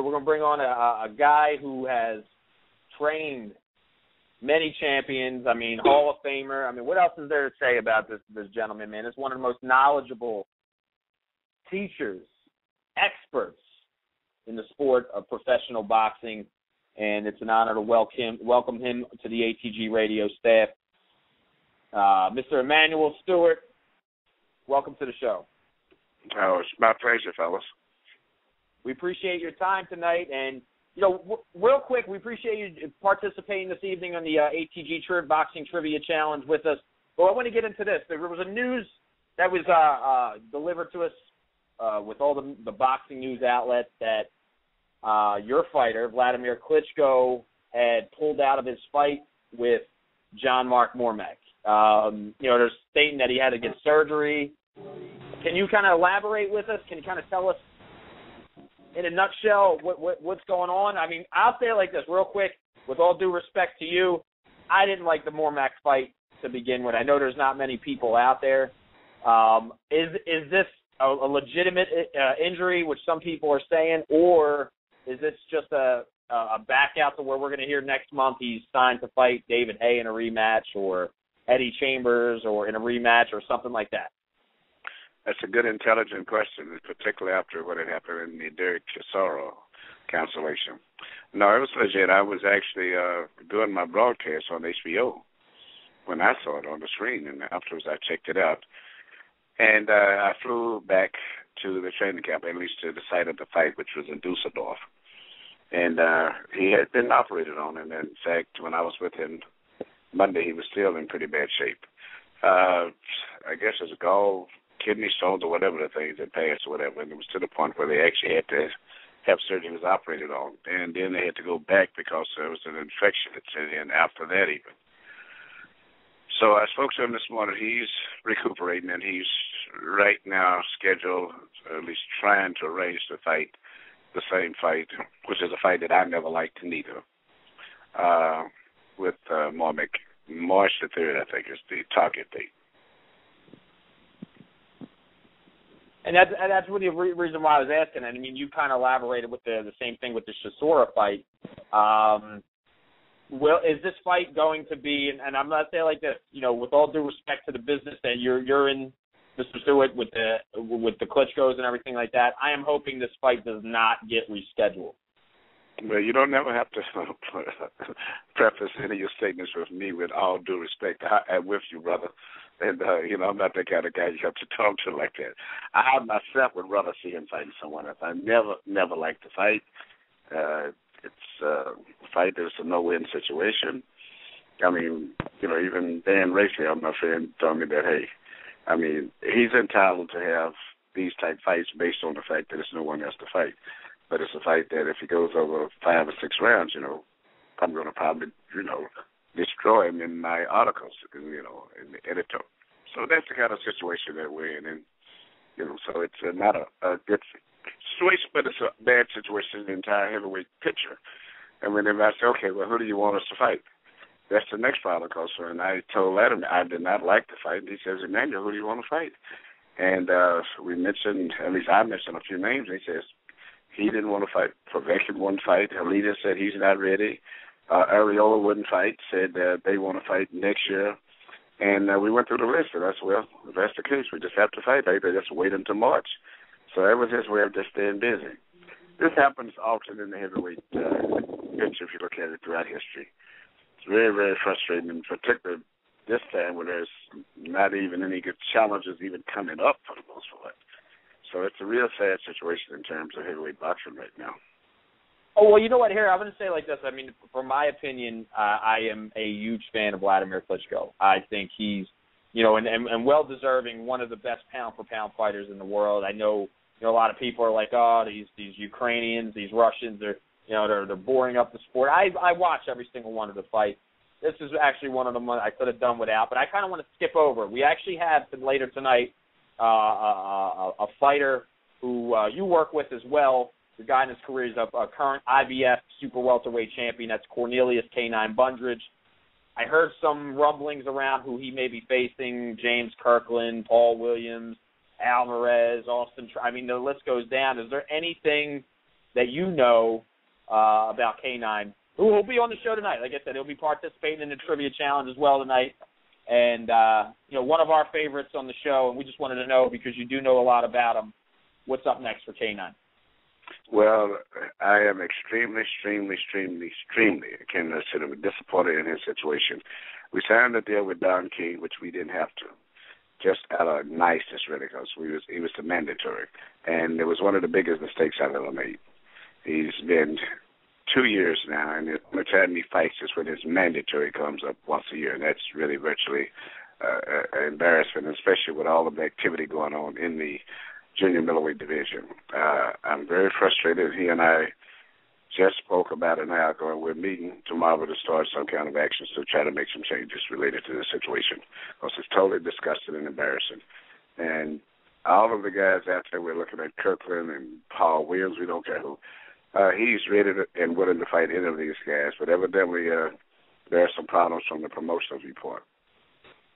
we're going to bring on a guy who has trained many champions. I mean, Hall of Famer. I mean, what else is there to say about this gentleman, man? It's one of the most knowledgeable teachers, experts in the sport of professional boxing, and it's an honor to welcome him to the ATG radio staff. Mr. Emanuel Stewart, welcome to the show. Oh, it's my pleasure, fellas. We appreciate your time tonight, and, you know, real quick, we appreciate you participating this evening on the ATG Boxing Trivia Challenge with us. Well, I want to get into this. There was a news that was delivered to us with all the boxing news outlets that your fighter, Vladimir Klitschko, had pulled out of his fight with John Mark Mormack. They're stating that he had to get surgery. Can you kind of elaborate with us? Can you kind of tell us in a nutshell what's going on? I mean, I'll say it like this real quick. With all due respect to you, I didn't like the Mormack fight to begin with. I know there's not many people out there. Is this a legitimate injury, which some people are saying, or is this just a back out to where we're going to hear next month he's signed to fight David Haye in a rematch, or Eddie Chambers or in a rematch or something like that? That's a good, intelligent question, particularly after what had happened in the Derek Chisora cancellation. No, it was legit. I was actually doing my broadcast on HBO when I saw it on the screen, and afterwards I checked it out. And I flew back to the training camp, at least to the site of the fight, which was in Dusseldorf. And he had been operated on, and in fact, when I was with him Monday, he was still in pretty bad shape. I guess his gall, kidney stones, or whatever the things had passed or whatever, and it was to the point where they actually had to have surgery. He was operated on, and then they had to go back because there was an infection that set in after that even. So I spoke to him this morning. He's recuperating, and he's right now scheduled, or at least trying to arrange the fight, the same fight, which is a fight that I never liked neither, with Mormack. March the 3rd, I think, is the target date. And that's really the reason why I was asking. I mean, you kind of elaborated with the same thing with the Chisora fight. Is this fight going to be, and I'm not saying like this, you know, with all due respect to the business that you're in, Mr. Stewart, with the Klitschkos and everything like that, I am hoping this fight does not get rescheduled. Well, you don't never have to preface any of your statements with me with all due respect. I'm with you, brother. And, I'm not the kind of guy you have to talk to like that. I myself would rather see him fighting someone else. I never liked to fight. It's a fight that's a no-win situation. I mean, even Dan Racy, my friend, told me that, hey, I mean, he's entitled to have these type fights based on the fact that there's no one else to fight. But it's a fight that if he goes over 5 or 6 rounds, I'm going to probably, destroy him in my articles, in the editor. So that's the kind of situation that we're in. And, so it's not a good situation, but it's a bad situation in the entire heavyweight picture. And when they say, okay, well, who do you want us to fight? That's the next file, of course. And I told Adam I did not like the fight. And he says, Emanuel, who do you want to fight? And we mentioned, at least I mentioned a few names. And he says, he didn't want to fight. Povetkin wouldn't fight. Alita said he's not ready. Arreola wouldn't fight, said they want to fight next year. And we went through the list, and I said, well, if that's the case, we just have to fight. They just wait until March. So that was his way of just staying busy. This happens often in the heavyweight pitch if you look at it throughout history. It's very, very frustrating, and particularly this time when there's not even any good challenges even coming up for the most part. So it's a real sad situation in terms of heavyweight boxing right now. Oh, well, you know what, here, I'm going to say it like this. I mean, from my opinion, I am a huge fan of Vladimir Klitschko. I think he's, and well-deserving, one of the best pound-for-pound fighters in the world. I know, a lot of people are like, oh, these Ukrainians, these Russians, they're boring up the sport. I watch every single one of the fights. This is actually one of them I could have done without, but I kind of want to skip over. We actually have later tonight a fighter who you work with as well. The guy in his career is a current IBF super welterweight champion. That's Cornelius K9 Bundridge. I heard some rumblings around who he may be facing: James Kirkland, Paul Williams, Alvarez, Austin. I mean, the list goes down. Is there anything that you know about K9, who will be on the show tonight. Like I said, he'll be participating in the trivia challenge as well tonight. And, one of our favorites on the show, and we just wanted to know, because you do know a lot about him, what's up next for K9? Well, I am extremely, I can't consider disappointed in his situation. We signed a deal with Don King, which we didn't have to, just out of niceness, really, because he was the mandatory. And it was one of the biggest mistakes I've ever made. He's been 2 years now, and the only time he fights is when his mandatory comes up once a year, and that's really virtually an embarrassment, especially with all of the activity going on in the junior middleweight division. I'm very frustrated. He and I just spoke about an hour ago, and we're meeting tomorrow to start some kind of actions to try to make some changes related to this situation, because it's totally disgusting and embarrassing. And all of the guys out there, we're looking at Kirkland and Paul Williams, we don't care who. He's ready and willing to fight any of these guys, but evidently there are some problems from the promotional report.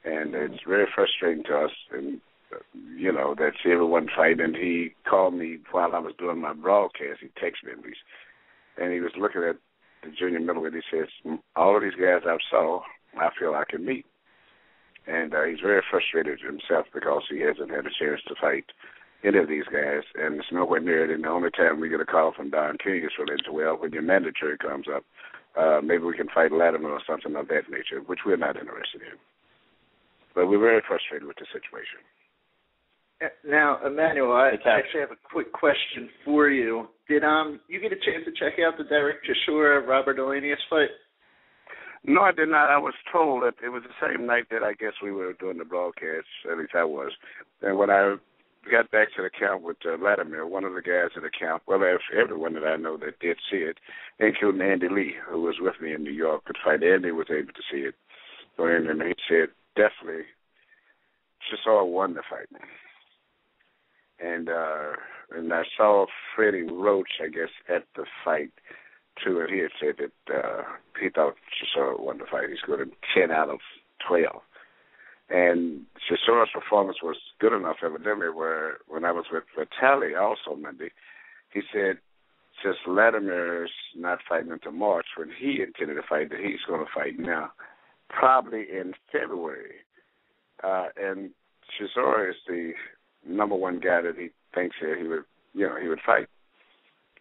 And it's very frustrating to us, and, that everyone fight. And he called me while I was doing my broadcast. He texted me at least. And he was looking at the junior middleweight. He says, all of these guys I've saw, I feel I can meet. And he's very frustrated himself because he hasn't had a chance to fight any of these guys, and it's nowhere near it. And the only time we get a call from Don King is related to, well, when your mandatory comes up, maybe we can fight Latimer or something of that nature, which we're not interested in. But we're very frustrated with the situation. Now, Emmanuel, I actually have a quick question for you. Did you get a chance to check out the Derek Chisora Robert Elenius fight? No, I did not. I was told that it was the same night that I guess we were doing the broadcast, at least I was. And when I got back to the camp with Latimer, one of the guys at the camp, well, everyone that I know that did see it, including Andy Lee, who was with me in New York, could fight. Andy was able to see it. And he said, definitely, Chisora won the fight. And I saw Freddie Roach, I guess, at the fight, too, and he had said that he thought Chisora won the fight. He's good at 10 out of 12. And Chisora's performance was good enough, evidently, where when I was with Vitali also Monday, he said, since Latimer's not fighting until March, when he intended to fight, that he's going to fight now, probably in February. And Chisora is the number one guy that he thinks he would fight.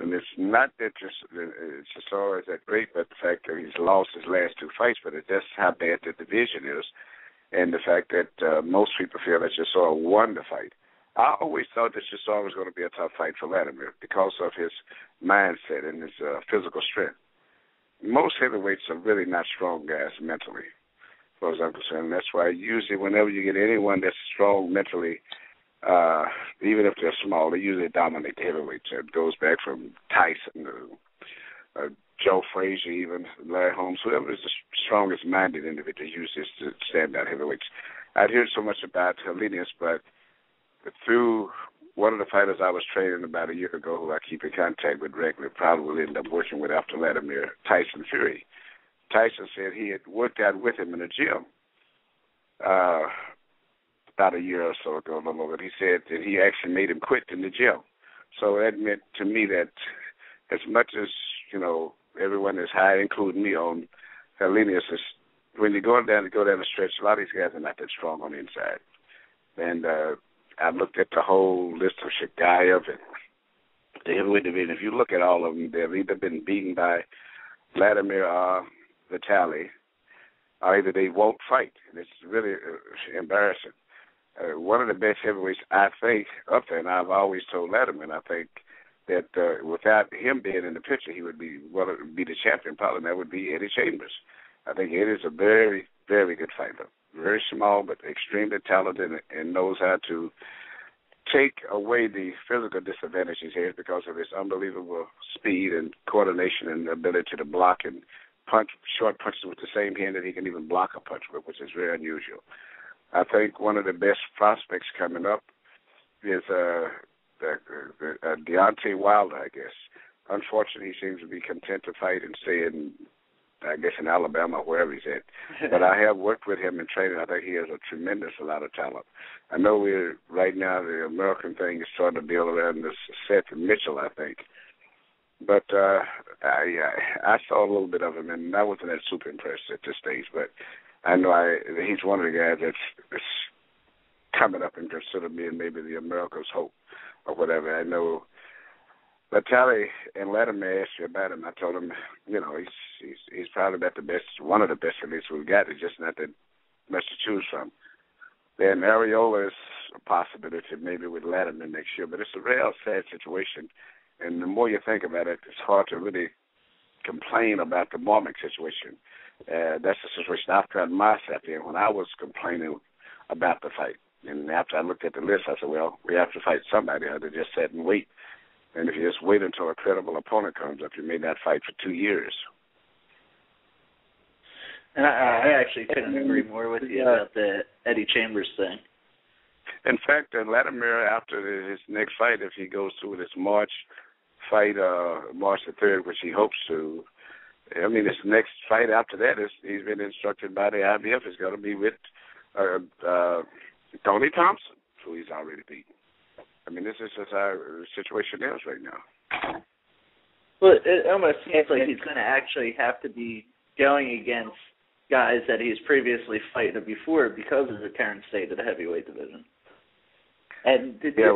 And it's not that Chisora is that great, but the fact that he's lost his last two fights, but it's just how bad the division is, and the fact that most people feel that Chisora won the fight. I always thought that Chisora was going to be a tough fight for Latimer because of his mindset and his physical strength. Most heavyweights are really not strong guys mentally, as far as I'm concerned. That's why usually whenever you get anyone that's strong mentally, even if they're small, they usually dominate the heavyweights. It goes back from Tyson to Joe Frazier, even Larry Holmes, whoever is the strongest-minded individual uses to stand out heavyweights. I'd heard so much about Helenius, but through one of the fighters I was training about a year ago, who I keep in contact with regularly, probably will end up working with after Latimer, Tyson Fury. Tyson said he had worked out with him in the gym about a year or so ago, a little over. He said that he actually made him quit in the gym. So that meant to me that as much as, everyone is high, including me, on Helenius, when you go down the stretch, a lot of these guys are not that strong on the inside. And I looked at the whole list of Shagayev and the heavyweight division. If you look at all of them, they've either been beaten by Latimer or Vitali, or either they won't fight. And it's really embarrassing. One of the best heavyweights, I think, up there, and I've always told Latimer, and I think that without him being in the picture, he would be the champion probably, and that would be Eddie Chambers. I think Eddie's a very, very good fighter. Very small, but extremely talented and knows how to take away the physical disadvantage he has because of his unbelievable speed and coordination and ability to block and punch short punches with the same hand that he can even block a punch with, which is very unusual. I think one of the best prospects coming up is Deontay Wilder, I guess. Unfortunately, he seems to be content to fight and stay in Alabama, wherever he's at. But I have worked with him in training. I think he has a tremendous amount of talent. I know right now the American thing is starting to build around this Seth Mitchell, I think. But I saw a little bit of him, and I wasn't that super impressed at this stage. But I know he's one of the guys that's coming up and considered being maybe the America's hope or whatever. I know Vitali and Latimer asked you about him. I told him, he's probably about the best, one of the best at least we've got. It's just not that much to choose from. Then Arreola is a possibility maybe with Latimer next year, but it's a real sad situation. And the more you think about it, it's hard to really complain about the Mormon situation. That's the situation I've found myself in when I was complaining about the fight. And after I looked at the list, I said, well, we have to fight somebody other than just sit and wait. And if you just wait until a credible opponent comes up, you may not fight for 2 years. And I actually couldn't agree more with you about the Eddie Chambers thing. In fact, Latimer, after his next fight, if he goes through this March fight, March the 3rd, which he hopes to, I mean, his next fight after that, he's been instructed by the IBF, is going to be with Tony Thompson, who he's already beaten. I mean, this is just how the situation is right now. Well, it almost seems like he's going to actually have to be going against guys that he's previously fought before because of the current state of the heavyweight division. And did you get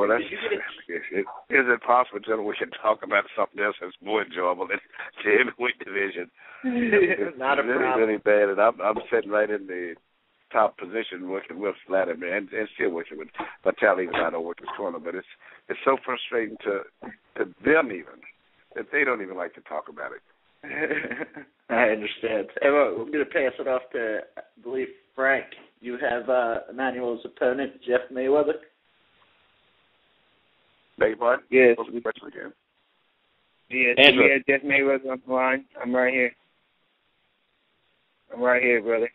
is it possible that we can talk about something else that's more enjoyable than the heavyweight division? Not a problem. It's really bad, and I'm sitting right in the top position working with Latimer and still working with Vitali, even though I don't work his corner. But it's so frustrating to them even that they don't even like to talk about it. I understand. We're going to pass it off to, I believe, Frank. You have Emmanuel's opponent, Jeff Mayweather. Beg your pardon? Yes. Question again. Yes, we have Jeff Mayweather on the line. I'm right here. Brother.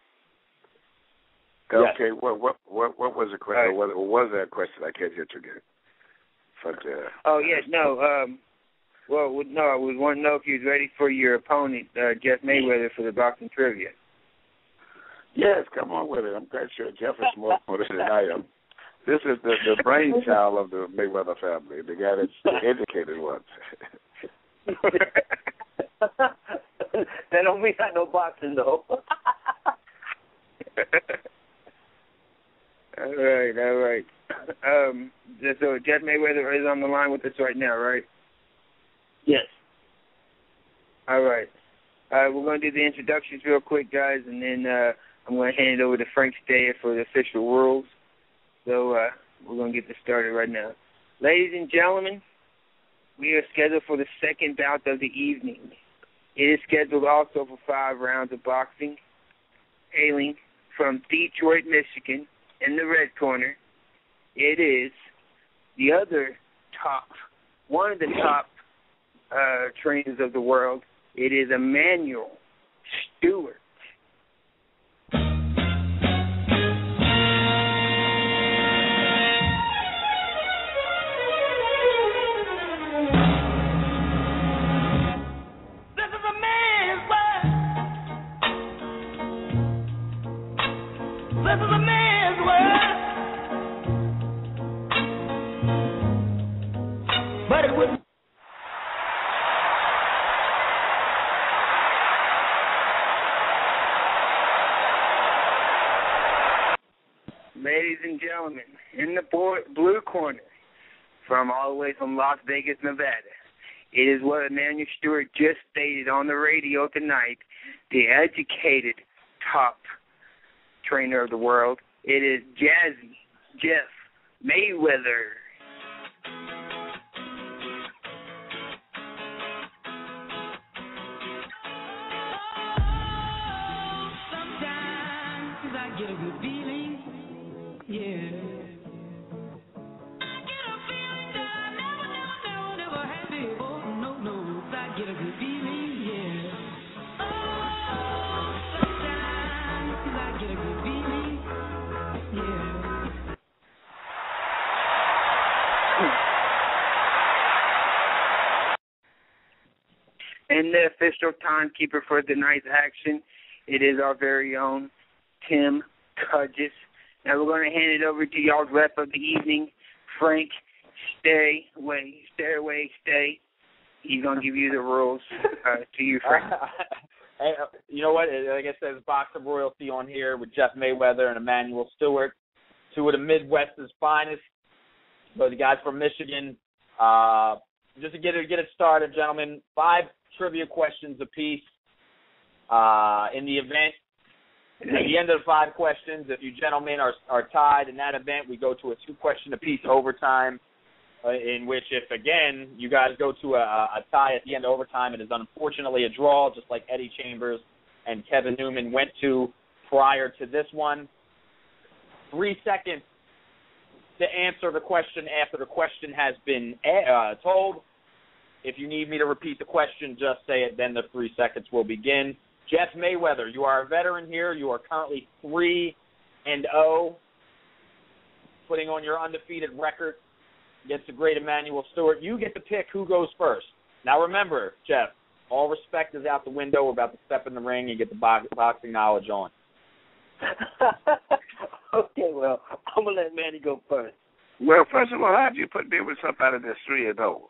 Okay, what was the question? Right. What was that question? I can't hear you again. But, no. No, I would want to know if you was ready for your opponent, Jeff Mayweather, for the boxing trivia. Yes, come on with it. I'm quite sure Jeff is more than I am. This is the brainchild of the Mayweather family, the guy that's the educated one. That don't mean I know boxing, though. All right. So Jeff Mayweather is on the line with us right now, right? Yes. All right. We're going to do the introductions real quick, guys, and then I'm going to hand it over to Frank Steyer for the official rules. So we're going to get this started right now. Ladies and gentlemen, we are scheduled for the second bout of the evening. It is scheduled also for 5 rounds of boxing. Hailing from Detroit, Michigan, in the red corner, it is one of the top trainers of the world. It is Emmanuel Stewart. This is a man's world, but it wouldn't. Ladies and gentlemen, in the blue corner, from all the way from Las Vegas, Nevada, it is what Emmanuel Stewart just stated on the radio tonight, the educated top trainer of the world. It is Jazzy Jeff Mayweather. Sometimes I get a good feeling, yeah. I get a feeling that I never had before. No, I get a good feeling, yeah. Sometimes I get a good feeling, yeah. And the official timekeeper for tonight's action, it is our very own Tim Cudges. Now we're going to hand it over to y'all's ref of the evening, Frank Stay. He's gonna give you the rules to you, Frank. Hey, you know what? Like I said, it's Box of Royalty on here with Jeff Mayweather and Emanuel Stewart, two of the Midwest's finest. So the guys from Michigan. Just to get it started, gentlemen, 5 trivia questions apiece. In the event, at the end of the 5 questions, if you gentlemen are tied in that event, we go to a 2-question apiece overtime, in which if, again, you guys go to a tie at the end of overtime, it is unfortunately a draw, just like Eddie Chambers and Kevin Newman went to prior to this one. 3 seconds to answer the question after the question has been told. If you need me to repeat the question, just say it, then the 3 seconds will begin. Jeff Mayweather, you are a veteran here. You are currently 3-0, putting on your undefeated record against the great Emanuel Stewart. You get to pick who goes first. Now remember, Jeff, all respect is out the window. We're about to step in the ring and get the boxing knowledge on. Okay, well, I'm going to let Manny go first. Well, first of all, how do you put me with somebody that's 3-0?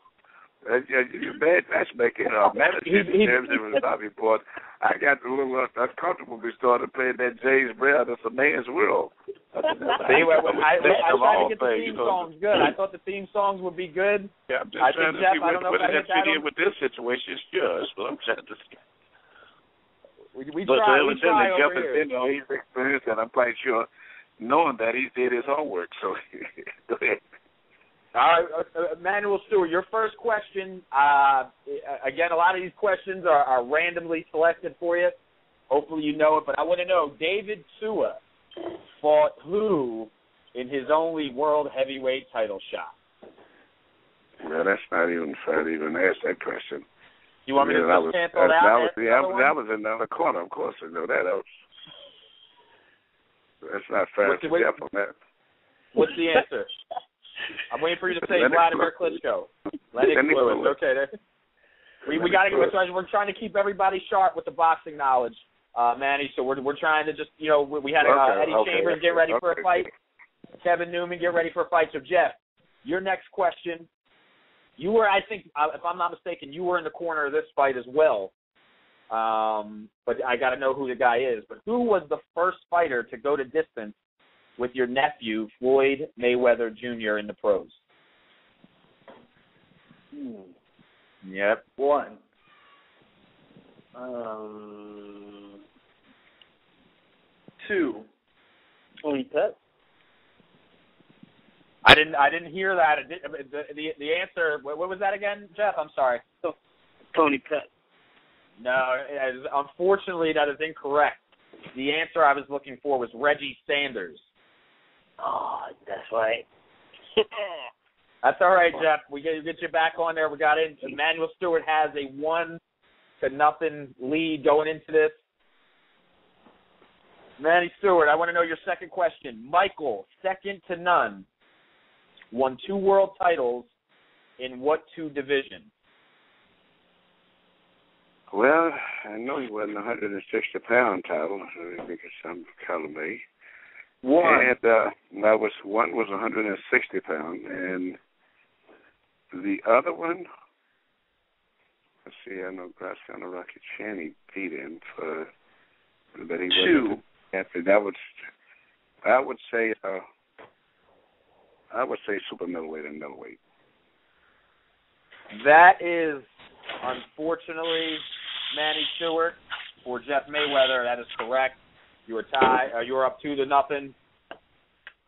You're bad matchmaking. Management Bobby Port. I got a little uncomfortable. We started playing that James Brown. It's a man's world. I tried to get the theme songs good. I thought the theme songs would be good. Yeah, I'm just trying to see what does fit in with this situation. It's yours, but I'm trying to see. We try over here. He's experienced, and I'm quite sure, knowing that he did his homework. So go ahead. All right, Emanuel Stewart, your first question. Again, a lot of these questions are randomly selected for you. Hopefully you know it, but I want to know, David Tua fought who in his only world heavyweight title shot? Well, that's not even fair to even ask that question. You want me to just cancel that out? That was in the corner, of course. I know that. That's not fair to Jeff on that. What's the answer? I'm waiting for you to say Vladimir Klitschko. Lennox Lewis. Okay. We got to get started. We're trying to keep everybody sharp with the boxing knowledge, Manny. So we're trying to just, we had Eddie Chambers get ready for a fight. Kevin Newman get ready for a fight. So, Jeff, your next question. You were, I think, if I'm not mistaken, you were in the corner of this fight as well. But I got to know who the guy is. But who was the first fighter to go to distance with your nephew, Floyd Mayweather Jr., in the pros? Yep. 1. 2. Tony Pettit. I didn't hear that. The answer. What was that again, Jeff? I'm sorry. Tony Pettit. No, unfortunately, that is incorrect. The answer I was looking for was Reggie Sanders. Oh, that's right. That's all right, Jeff. We get you back on there. We got in. Emanuel Stewart has a 1-0 lead going into this. Manny Stewart, I want to know your second question. Michael, second to none, won 2 world titles in what 2 divisions? Well, I know he wasn't a 160-pound title. I think it's some color me. 1. And one was 160 pound, and the other one, let's see, I know Graciano Rocky Chaney beat him for, but he 2. After that I would say super middleweight and middleweight. That is, unfortunately, Manny Stewart for Jeff Mayweather. That is correct. You were tied. You were up 2-0.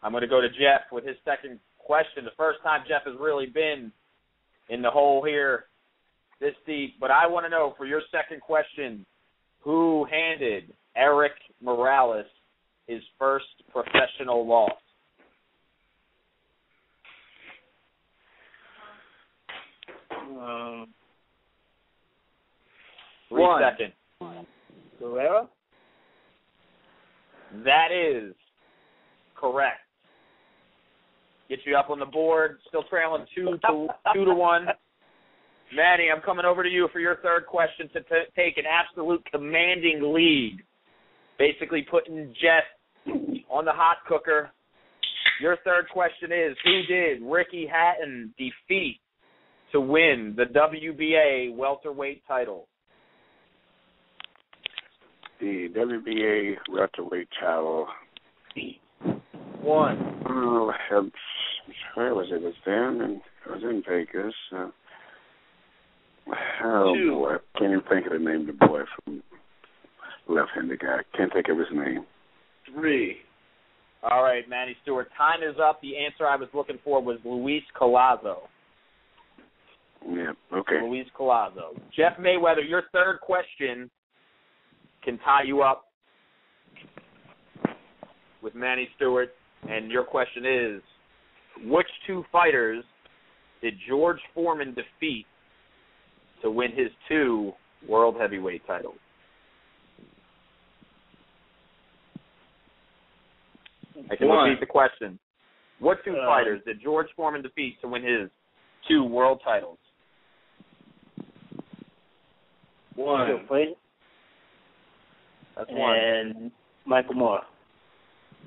I'm going to go to Jeff with his second question. The first time Jeff has really been in the hole here this deep. But I want to know, for your second question, who handed Eric Morales his first professional loss? Three seconds. Guerrero? That is correct. Get you up on the board. Still trailing 2-1. Manny, I'm coming over to you for your third question to take an absolute commanding lead. Basically putting Jeff on the hot cooker. Your third question is, who did Ricky Hatton defeat to win the WBA welterweight title? The WBA welterweight title. 1. Oh, where was it? It was in Vegas. Oh, 2. boy. I can't even think of the name of the boy from left-handed guy. Can't think of his name. 3. All right, Manny Stewart. Time is up. The answer I was looking for was Luis Collazo. Yeah, okay. Luis Collazo. Jeff Mayweather, your third question can tie you up with Manny Stewart. And your question is, which 2 fighters did George Foreman defeat to win his 2 world heavyweight titles? I can repeat the question. What 2 fighters did George Foreman defeat to win his 2 world titles? 1. That's 1. And Michael Moore.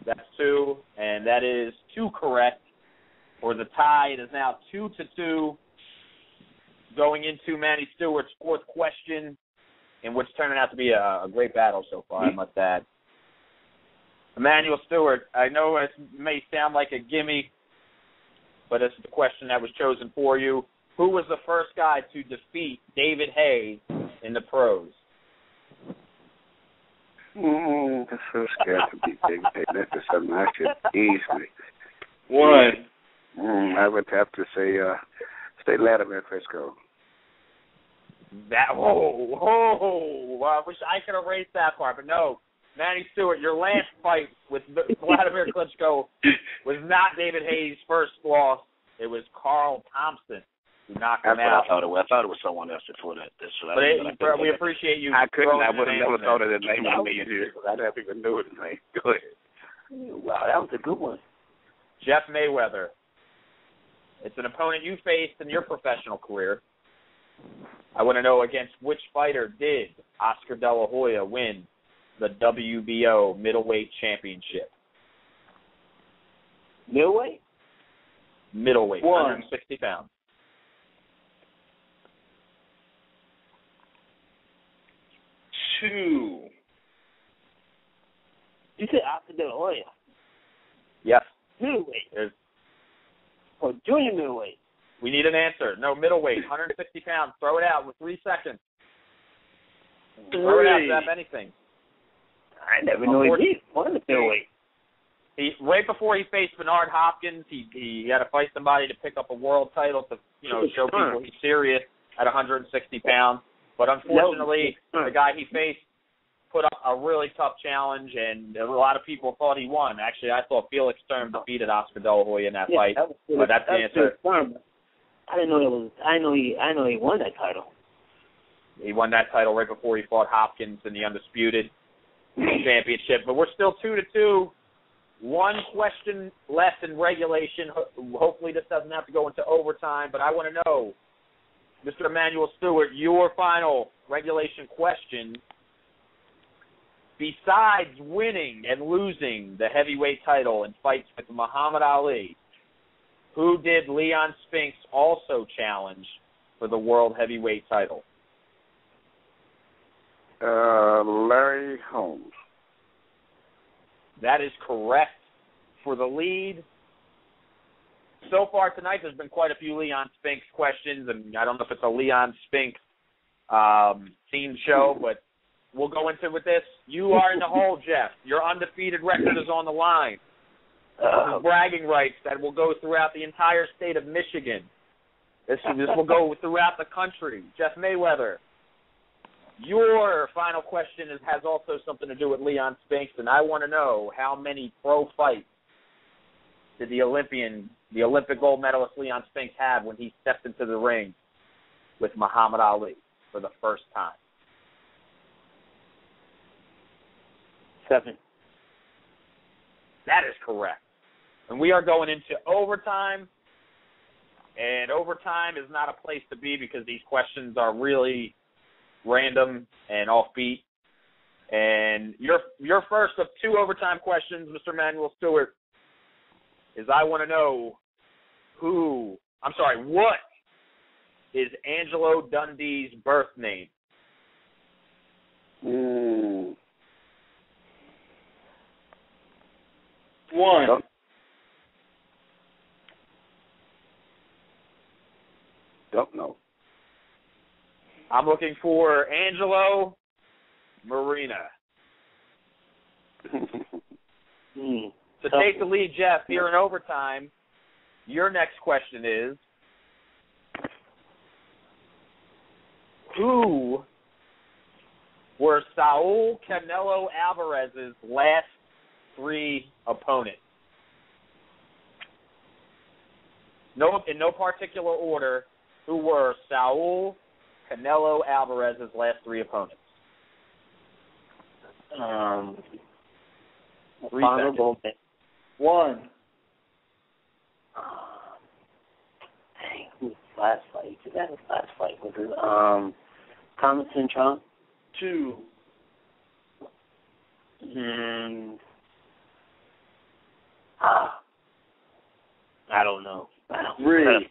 That's 2, and that is 2 correct. For the tie, it is now 2-2. Going into Manny Stewart's 4th question, in which turning out to be a great battle so far, I must add. Emmanuel Stewart, I know it may sound like a gimme, but this is the question that was chosen for you. Who was the first guy to defeat David Haye in the pros? The first guy to beat David Haye. That's just something I should easily. 1. I would have to say Vladimir Klitschko. I wish I could erase that part, but no. Manny Stewart, your last fight with Vladimir Klitschko was not David Haye's first loss. It was Carl Thompson who knocked him out. I thought it was someone else before that. But we appreciate you. I would have never thought of the name in of me here. I'd have even knew his name. Go ahead. Wow, that was a good one. Jeff Mayweather. It's an opponent you faced in your professional career. I want to know against which fighter did Oscar De La Hoya win the WBO middleweight championship? Middleweight? Middleweight, 160 pounds. 2. You said Oscar De La Hoya. Yes. Middleweight. Or junior middleweight. We need an answer. No, middleweight, 160 pounds. Throw it out with 3 seconds. 3. Throw it out to have anything. I never knew he won the middleweight. Right before he faced Bernard Hopkins, he had to fight somebody to pick up a world title to show people he's serious at 160 pounds. But unfortunately, the guy he faced put up a really tough challenge, and a lot of people thought he won. Actually, I thought Felix Sturm defeated Oscar De La Hoya in that fight, but that's the answer. I didn't know it was. I know he won that title. He won that title right before he fought Hopkins in the Undisputed Championship. But we're still 2-2. 1 question left in regulation. Hopefully this doesn't have to go into overtime, but I want to know, Mr. Emmanuel Stewart, your final regulation question. Besides winning and losing the heavyweight title in fights with Muhammad Ali, who did Leon Spinks also challenge for the world heavyweight title? Larry Holmes. That is correct for the lead. So far tonight, there's been quite a few Leon Spinks questions, and I don't know if it's a Leon Spinks themed show, but we'll go into it with this. You are in the hole, Jeff. Your undefeated record is on the line. This is bragging rights that will go throughout the entire state of Michigan. This will go throughout the country. Jeff Mayweather, your final question has also something to do with Leon Spinks, and I want to know how many pro fights did the Olympic gold medalist Leon Spinks have when he stepped into the ring with Muhammad Ali for the first time? 7. That is correct. And we are going into overtime, and overtime is not a place to be because these questions are really random and offbeat. And your first of 2 overtime questions, Mr. Emmanuel Stewart, is I want to know what is Angelo Dundee's birth name? One. Don't know. I'm looking for Angelo Marina. To take the lead, Jeff, here in overtime, your next question is, who were Saul Canelo Alvarez's last 3 opponents? In no particular order, who were Saul Canelo Alvarez's last 3 opponents? 3 seconds. 1. Dang, who's last fight? That was last fight. Was it Thomas and Trump? 2. I don't know. 3.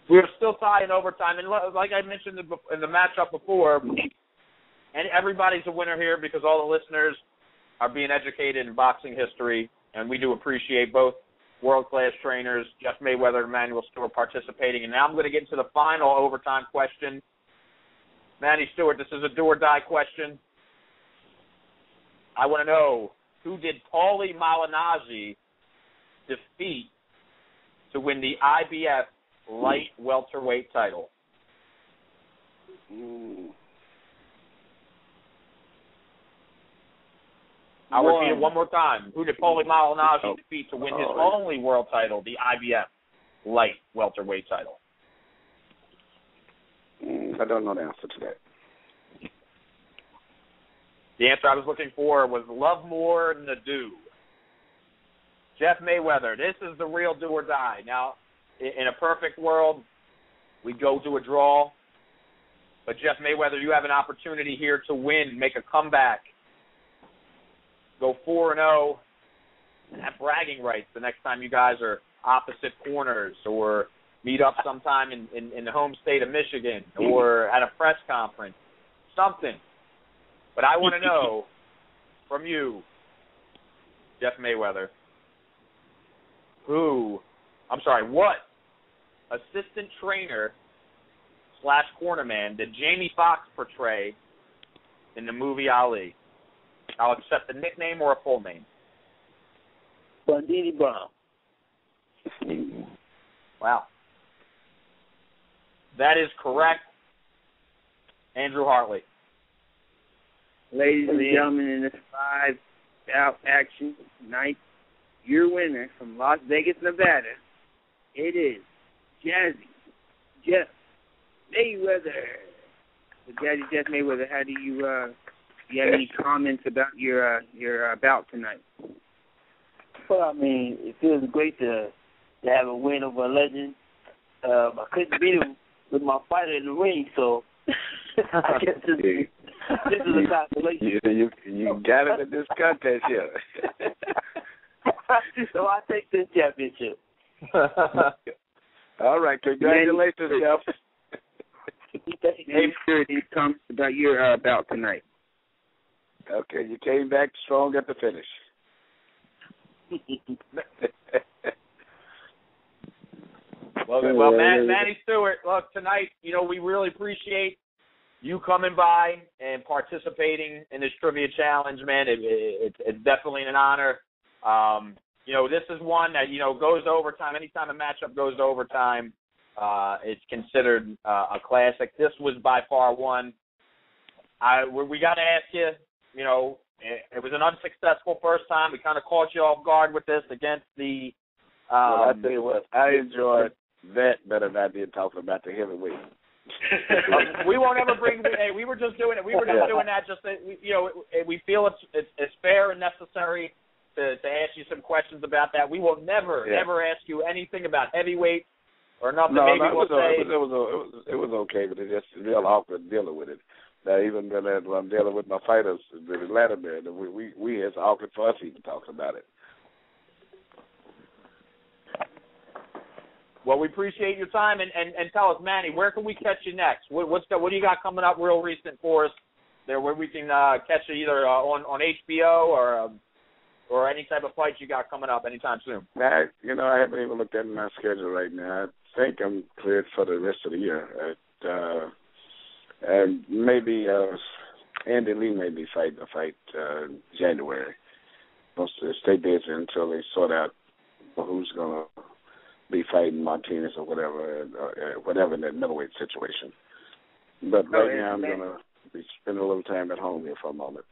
We're still tied in overtime, and like I mentioned in the matchup before, and everybody's a winner here because all the listeners are being educated in boxing history, and we do appreciate both world-class trainers, Jeff Mayweather and Emanuel Stewart, participating. And now I'm going to get into the final overtime question. Manny Stewart, this is a do-or-die question. I want to know, who did Paulie Malignaggi defeat to win the IBF light welterweight title? I'll repeat it one more time. Who did Paulie Malignaggi defeat to win his only world title, the IBF light welterweight title? I don't know the answer to that. The answer I was looking for was Lovemore Nadeau. Jeff Mayweather, this is the real do or die. Now, in a perfect world, we go to a draw. But Jeff Mayweather, you have an opportunity here to win, make a comeback, go 4-0, and have bragging rights the next time you guys are opposite corners or meet up sometime in the home state of Michigan or at a press conference, something. But I want to know from you, Jeff Mayweather, what assistant trainer / cornerman did Jamie Foxx portray in the movie Ali? I'll accept a nickname or a full name. Bundini Brown. Wow. That is correct. Andrew Hartley. Ladies and gentlemen, in this 5-bout action tonight, your winner from Las Vegas, Nevada, it is Jazzy Jeff Mayweather. So Jazzy Jeff Mayweather, how do you have any comments about your bout tonight? Well, I mean, it feels great to have a win over a legend. I couldn't beat him with my fighter in the ring, so I guess this is a consolation. You got it in this contest here. So I take this championship. All right, congratulations, Jeff. Any comments about your bout tonight? Okay, you came back strong at the finish. Well, Manny Stewart, look, tonight, we really appreciate you coming by and participating in this trivia challenge, man. It's definitely an honor. This is one that, goes to overtime. Anytime a matchup goes to overtime, it's considered a classic. This was by far one. We got to ask you, it was an unsuccessful first time. We kind of caught you off guard with this against the I tell you what, I enjoyed that better than I did talking about the heavyweight. We won't ever bring. Hey, we were just doing it. We were just doing that. Just we feel it's fair and necessary to ask you some questions about that. We will never ever ask you anything about heavyweight or nothing. No, Maybe we'll say it was okay, but it's just real awkward dealing with it. Now, even when I'm dealing with my fighters, the Atlanta man, we it's awkward for us even talking about it. Well, we appreciate your time, and tell us, Manny, where can we catch you next? What do you got coming up real recent for us there where we can catch you either on HBO or any type of fights you got coming up anytime soon? I haven't even looked at my schedule right now. I think I'm cleared for the rest of the year. And maybe Andy Lee may be fighting a fight January. Most stay busy until they sort out who's going to be fighting Martinez or whatever in that middleweight situation. But right now I'm going to be spending a little time at home here for a moment.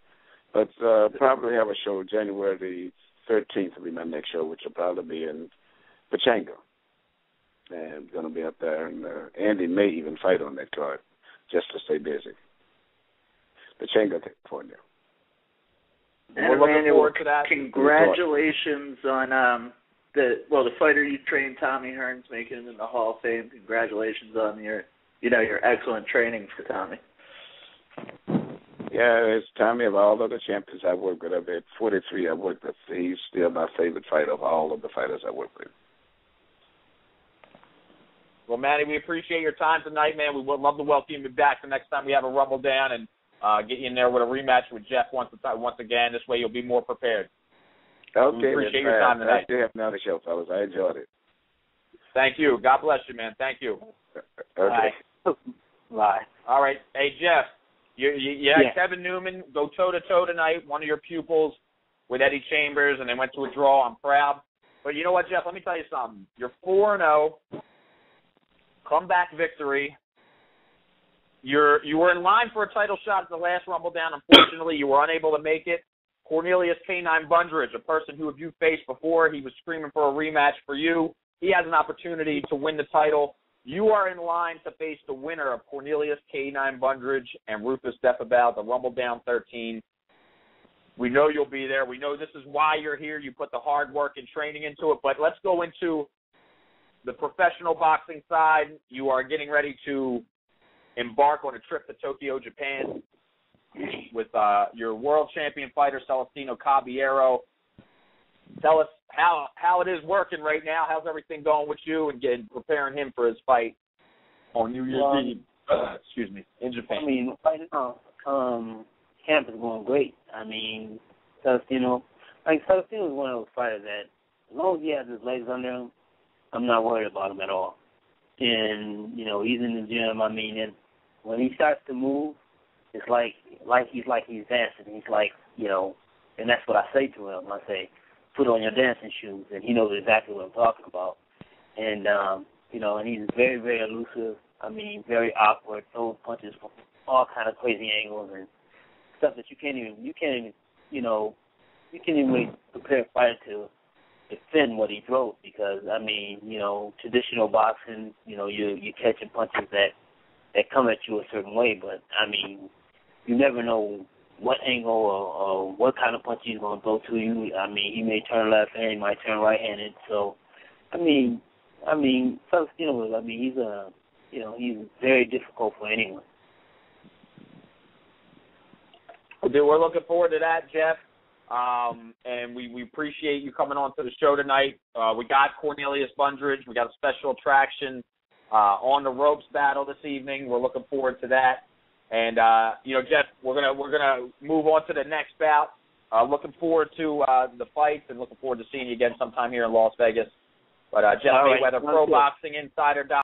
But probably have a show January the 13th will be my next show, which will probably be in Pechanga. And I'm going to be up there, and Andy may even fight on that card just to stay busy. Pechanga, California. And we're looking Emmanuel, forward to that. Congratulations on the fighter you trained, Tommy Hearns, making it in the Hall of Fame. Congratulations on your excellent training for Tommy. Yeah, it's Tommy. Of all of the champions I worked with, I've had 43 I worked with. He's still my favorite fighter of all of the fighters I worked with. Well, Manny, we appreciate your time tonight, man. We would love to welcome you back the next time we have a Rumble Down and get you in there with a rematch with Jeff once again. This way you'll be more prepared. Okay. We appreciate your time tonight. Nice to have another show, fellas. I enjoyed it. Thank you. God bless you, man. Thank you. Okay. Bye. All right. Hey, Jeff, you had Kevin Newman go toe-to-toe tonight, one of your pupils, with Eddie Chambers, and they went to a draw. I'm proud. But you know what, Jeff? Let me tell you something. You're 4-0. Comeback victory. You were in line for a title shot at the last Rumble Down. Unfortunately, you were unable to make it. Cornelius K9 Bundridge, a person who you faced before, he was screaming for a rematch for you. He has an opportunity to win the title. You are in line to face the winner of Cornelius K9 Bundridge and Rufus Defabel, the Rumble Down 13. We know you'll be there. We know this is why you're here. You put the hard work and training into it. But let's go into the professional boxing side. You are getting ready to embark on a trip to Tokyo, Japan with your world champion fighter, Celestino Caballero. Tell us how it is working right now. How's everything going with you and preparing him for his fight on New Year's Eve? In Japan. I mean, right now, camp is going great. I mean, Celestino is one of those fighters that, as long as he has his legs under him, I'm not worried about him at all. And, he's in the gym. I mean, and when he starts to move, it's like he's dancing. He's like, and that's what I say to him. I say, put on your dancing shoes, and he knows exactly what I'm talking about. And, and he's very, very elusive. I mean, very awkward, throws punches from all kind of crazy angles and stuff that you can't even really prepare a fighter to defend what he throws because, I mean, traditional boxing, you're catching punches that come at you a certain way, but, I mean, you never know what angle or what kind of punch he's going to throw to you. I mean, he may turn left-handed, he might turn right-handed. So, I mean, Celestino, he's very difficult for anyone. We're looking forward to that, Jeff. And we appreciate you coming on to the show tonight. We got Cornelius Bundridge. We got a special attraction on the ropes battle this evening. We're looking forward to that. And Jeff, we're gonna move on to the next bout. Looking forward to the fights and looking forward to seeing you again sometime here in Las Vegas. But Jeff Mayweather, ProBoxing Insider.